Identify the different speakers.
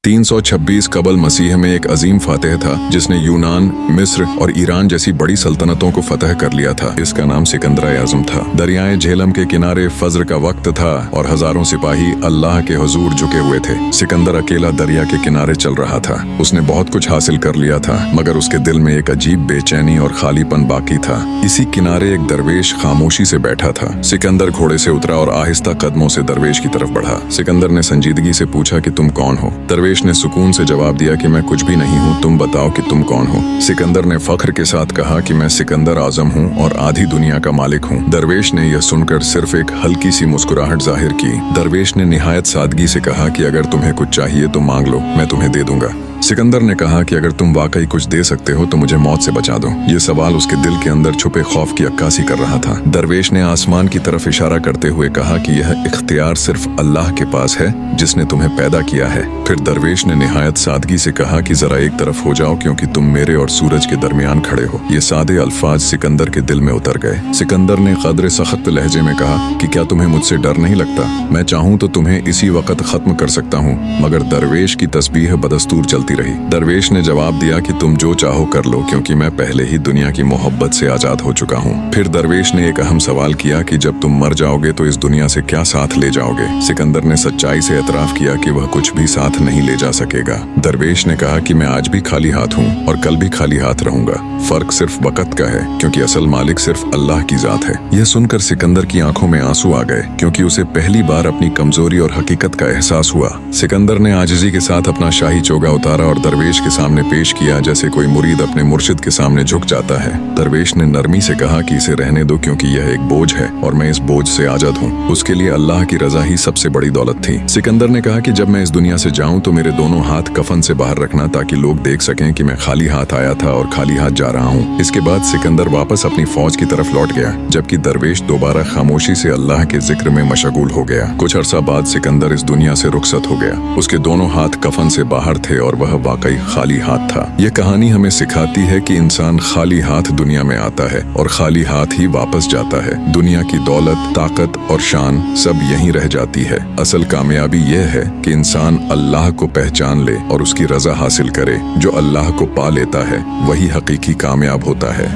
Speaker 1: 326 कबल मसीह में एक अजीम फातेह था जिसने यूनान, मिस्र और ईरान जैसी बड़ी सल्तनतों को फतह कर लिया था। इसका नाम सिकंदर आज़म था। दरियाए झेलम के किनारे फज्र का वक्त था और हजारों सिपाही अल्लाह के हुजूर झुके हुए थे। सिकंदर अकेला दरिया के किनारे चल रहा था। उसने बहुत कुछ हासिल कर लिया था, मगर उसके दिल में एक अजीब बेचैनी और खालीपन बाकी था। इसी किनारे एक दरवेश खामोशी से बैठा था। सिकंदर घोड़े से उतरा और आहिस्ता कदमों से दरवेश की तरफ बढ़ा। सिकंदर ने संजीदगी से पूछा कि तुम कौन हो? दरवेश ने सुकून से जवाब दिया कि मैं कुछ भी नहीं हूँ, तुम बताओ कि तुम कौन हो। सिकंदर ने फख्र के साथ कहा कि मैं सिकंदर आज़म हूँ और आधी दुनिया का मालिक हूँ। दरवेश ने यह सुनकर सिर्फ एक हल्की सी मुस्कुराहट जाहिर की। दरवेश ने निहायत सादगी से कहा कि अगर तुम्हें कुछ चाहिए तो मांग लो, मैं तुम्हें दे दूंगा। सिकंदर ने कहा कि अगर तुम वाकई कुछ दे सकते हो तो मुझे मौत से बचा दो। ये सवाल उसके दिल के अंदर छुपे खौफ की अक्कासी कर रहा था। दरवेश ने आसमान की तरफ इशारा करते हुए कहा कि यह इख्तियार सिर्फ अल्लाह के पास है जिसने तुम्हें पैदा किया है। फिर दरवेश ने निहायत सादगी से कहा कि जरा एक तरफ हो जाओ क्योंकि तुम मेरे और सूरज के दरमियान खड़े हो। ये सादे अल्फाज सिकंदर के दिल में उतर गए। सिकंदर ने कदरे सख्त लहजे में कहा कि क्या तुम्हें मुझसे डर नहीं लगता? मैं चाहूँ तो तुम्हें इसी वक्त खत्म कर सकता हूँ। मगर दरवेश की तस्बीह बदस्तूर चलती रही। दरवेश ने जवाब दिया कि तुम जो चाहो कर लो क्योंकि मैं पहले ही दुनिया की मोहब्बत से आजाद हो चुका हूँ। फिर दरवेश ने एक अहम सवाल किया कि जब तुम मर जाओगे तो इस दुनिया से क्या साथ ले जाओगे? सिकंदर ने सच्चाई से एतराफ किया कि वह कुछ भी साथ नहीं ले जा सकेगा। दरवेश ने कहा कि मैं आज भी खाली हाथ हूँ और कल भी खाली हाथ रहूंगा। फर्क सिर्फ वक्त का है क्योंकि असल मालिक सिर्फ अल्लाह की जात है। यह सुनकर सिकंदर की आंखों में आंसू आ गए क्योंकि उसे पहली बार अपनी कमजोरी और हकीकत का एहसास हुआ। सिकंदर ने आजिज़ी के साथ अपना शाही चोगा उतारा और दरवेश के सामने पेश किया जैसे कोई मुरीद अपने मुर्शिद के सामने झुक जाता है। दरवेश ने नरमी से कहा कि इसे रहने दो क्योंकि यह एक बोझ है और मैं इस बोझ से आजाद हूँ। उसके लिए अल्लाह की रजा ही सबसे बड़ी दौलत थी। सिकंदर ने कहा कि जब मैं इस दुनिया से जाऊं तो मेरे दोनों हाथ कफन से बाहर रखना ताकि लोग देख सकें कि मैं खाली हाथ आया था और खाली हाथ जा रहा हूँ। इसके बाद सिकंदर वापस अपनी फौज की तरफ लौट गया जबकि दरवेश दोबारा खामोशी से अल्लाह के जिक्र में मशगूल हो गया। कुछ अरसा बाद सिकंदर इस दुनिया से रुखसत हो गया। उसके दोनों हाथ कफन से बाहर थे और वह वाकई खाली हाथ था। यह कहानी हमें सिखाती है कि इंसान खाली हाथ दुनिया में आता है और खाली हाथ ही वापस जाता है। दुनिया की दौलत, ताकत और शान सब यहीं रह जाती है। असल कामयाबी यह है कि इंसान अल्लाह को पहचान ले और उसकी रजा हासिल करे। जो अल्लाह को पा लेता है वही हकीकी कामयाब होता है।